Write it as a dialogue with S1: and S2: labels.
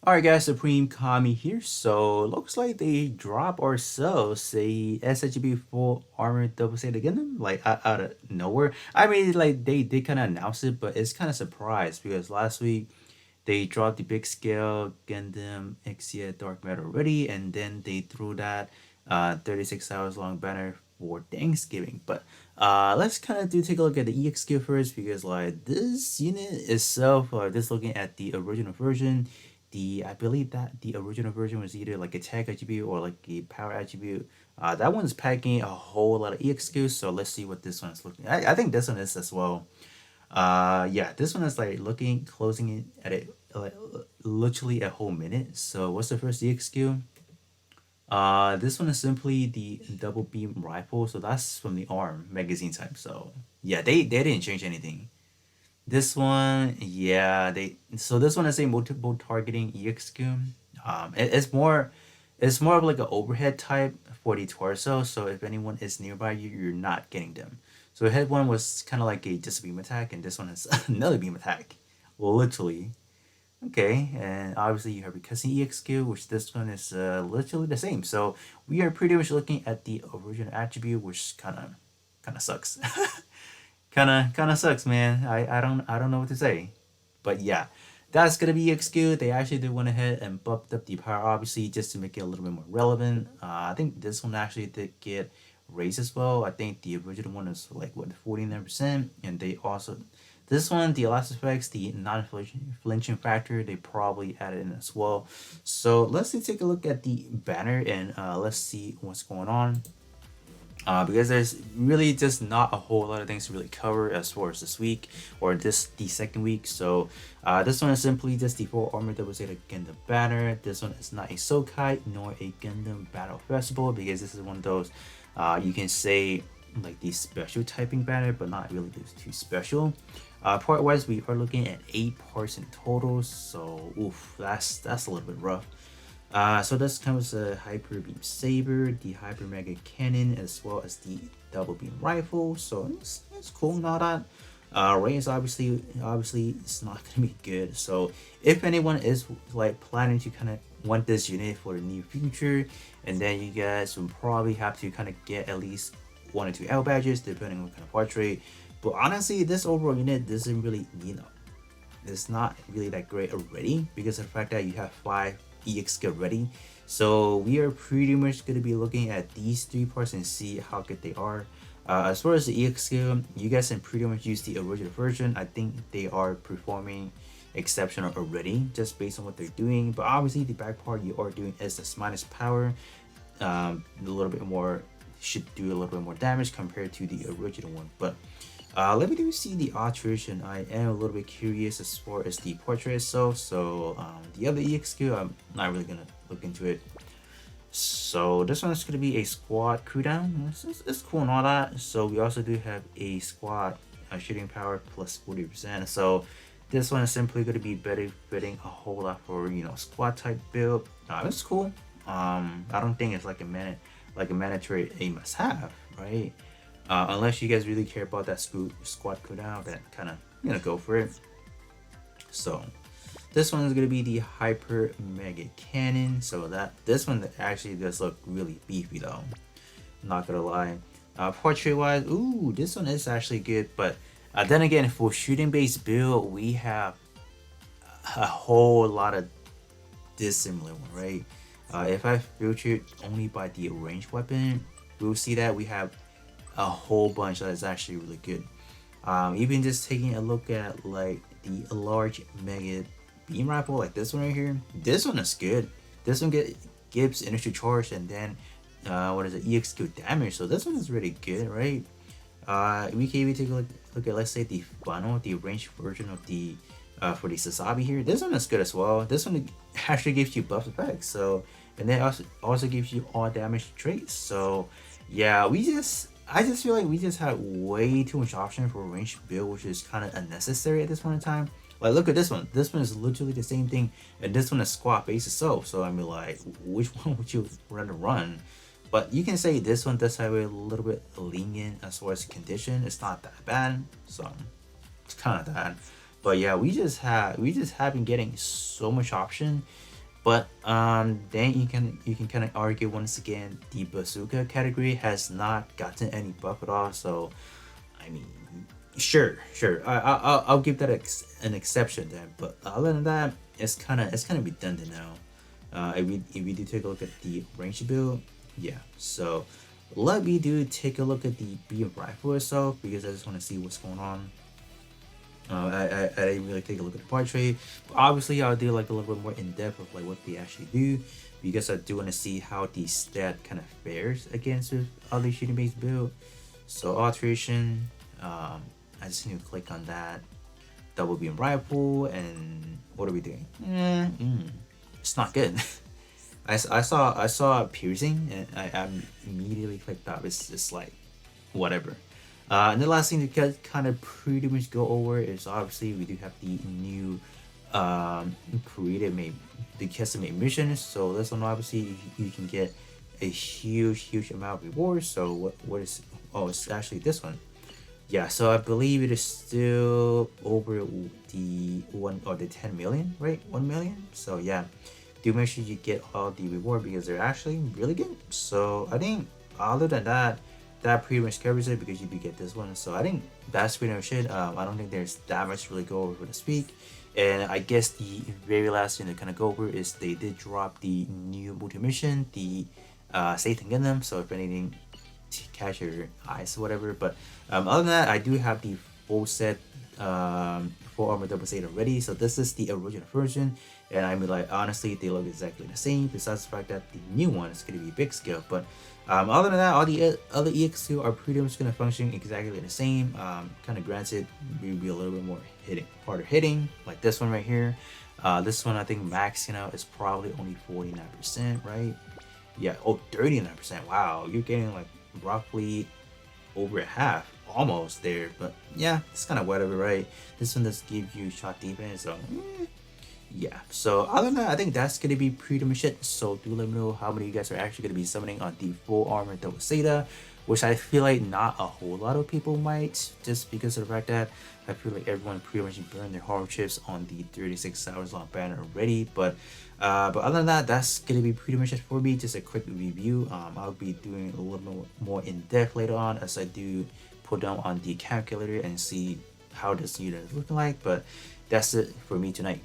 S1: Alright guys, Supreme Kami here. So looks like they drop ourselves a SHB full armor double set again, like out of nowhere. I mean, like they kind of announced it, but it's kind of surprised because last week they dropped the big scale Gundam Exia Dark Matter already, and then they threw that 36 hours long banner for Thanksgiving. But let's kind of do take a look at the EXQ first because like this unit itself, just looking at the original version, the I believe that the original version was either like a tech attribute or like a power attribute. That one's packing a whole lot of EXQ, so let's see what this one's looking. I think this one is as well. Yeah, this one is like looking closing in at it like literally a whole minute. So what's the first EXQ? This one is simply the double beam rifle. So that's from the ARM magazine type. So yeah, they didn't change anything. This one, yeah, this one is a multiple targeting EXQ. It's more of like an overhead type for the torso. So if anyone is nearby you, you're not getting them. So head one was kind of like a just beam attack, and this one is another beam attack, literally. Okay, and obviously you have your custom EXQ, which this one is literally the same. So we are pretty much looking at the original attribute, which kind of sucks. Kind of sucks, man. I don't know what to say, but yeah, that's gonna be EXQ. They actually did went ahead and bumped up the power, obviously, just to make it a little bit more relevant. I think this one actually did get raised as well. I think the original one is like what 49%, and they also this one the last effects, the non-flinching factor, they probably added in as well. So let's take a look at the banner and let's see what's going on because there's really just not a whole lot of things to really cover as far as this week or the second week. So this one is simply just the full armor that was again the banner. This one is not a Sokai nor a Gundam Battle Festival because this is one of those you can say like the special typing banner, but not really too special. Part wise, we are looking at 8 parts in total, so oof, that's a little bit rough. So this comes a hyper beam saber, the hyper mega cannon, as well as the double beam rifle. So it's cool and all that. Range obviously it's not gonna be good. So if anyone is like planning to kind of want this unit for the near future, and then you guys will probably have to kind of get at least 1 or 2 L badges depending on kind of portrait. But honestly, this overall unit doesn't really it's not really that great already because of the fact that you have 5 EX already. So we are pretty much going to be looking at these 3 parts and see how good they are. As far as the EX skill, you guys can pretty much use the original version. I think they are performing exceptional already just based on what they're doing. But obviously the back part you are doing is this minus power. A little bit more, should do a little bit more damage compared to the original one. But let me do see the alteration. I am a little bit curious as far as the portrait itself. So the other EXQ, I'm not really gonna look into it. So this one is gonna be a squad cooldown. It's cool and all that. So we also do have a squad shooting power plus 40%. So this one is simply gonna be better fitting a whole lot for squad type build. It's cool. I don't think it's like a mandatory a must have, right? Unless you guys really care about that squad cooldown, then kind of go for it. So this one is gonna be the hyper mega cannon. So this one actually does look really beefy though. Not gonna lie. Portrait wise, ooh, this one is actually good. But then again, for shooting based build, we have a whole lot of dissimilar one, right? If I filtered only by the ranged weapon, we'll see that we have a whole bunch that is actually really good. Even just taking a look at like the large mega beam rifle, like this one right here, this one is good. This one gives initial charge and then what is it, EXQ damage. So this one is really good, right? We can even take a look at, let's say, the final, the ranged version of the for the Sasabi here. This one is good as well. This one actually gives you buff effects. So and then also gives you all damage traits. So yeah, I just feel like we just had way too much option for a ranged build, which is kind of unnecessary at this point in time. Like, look at this one. This one is literally the same thing, and this one is squad based itself. So I mean, like, which one would you rather run? But you can say this one does have a little bit lenient as far as condition. It's not that bad, so it's kind of that. But yeah, we just have been getting so much option. But then you can kind of argue once again the bazooka category has not gotten any buff at all. So I mean, sure, I'll give that an exception then. But other than that, it's kind of redundant now. If we do take a look at the range build, yeah. So let me do take a look at the beam rifle itself because I just want to see what's going on. I didn't really take a look at the portrait, but obviously I'll do like a little bit more in depth of like what they actually do because I do want to see how the stat kind of fares against with other shooting based build. So alteration, I just need to click on that double beam rifle, and what are we doing? It's not good. I saw piercing, and I immediately clicked off. It's just like whatever. And the last thing to kind of pretty much go over is obviously we do have the new creative made the custom made missions. So this one obviously you can get a huge amount of rewards. So what is, oh, it's actually this one. Yeah, so I believe it is still over the 10 million, right? 1 million. So yeah, do make sure you get all the reward because they're actually really good. So I think other than that, that pretty much covers it because you do get this one. So I think that's pretty much it. I don't think there's that much to really go over to speak. And I guess the very last thing to kind of go over is they did drop the new multi mission, the Satan Gundam. So if anything to catch your eyes or whatever. But other than that, I do have the full set full armor double Zeta ready. So this is the original version, and I mean, like, honestly, they look exactly the same. Besides the fact that the new one is going to be big scale, but other than that, all the other EX2 are pretty much going to function exactly the same. Kind of granted, maybe a little bit more harder hitting, like this one right here. This one I think max, is probably only 49%, right? Yeah, oh, 39%. Wow, you're getting like roughly over half, almost there. But yeah, it's kind of whatever, right? This one does give you shot defense, so yeah. So other than that, I think that's gonna be pretty much it. So do let me know how many of you guys are actually gonna be summoning on the full armor double Zeta, which I feel like not a whole lot of people might, just because of the fact that I feel like everyone pretty much burned their hard chips on the 36 hours long banner already. But other than that, that's gonna be pretty much it for me. Just a quick review. I'll be doing a little more in depth later on as I do put down on the calculator and see how this unit is looking like. But that's it for me tonight.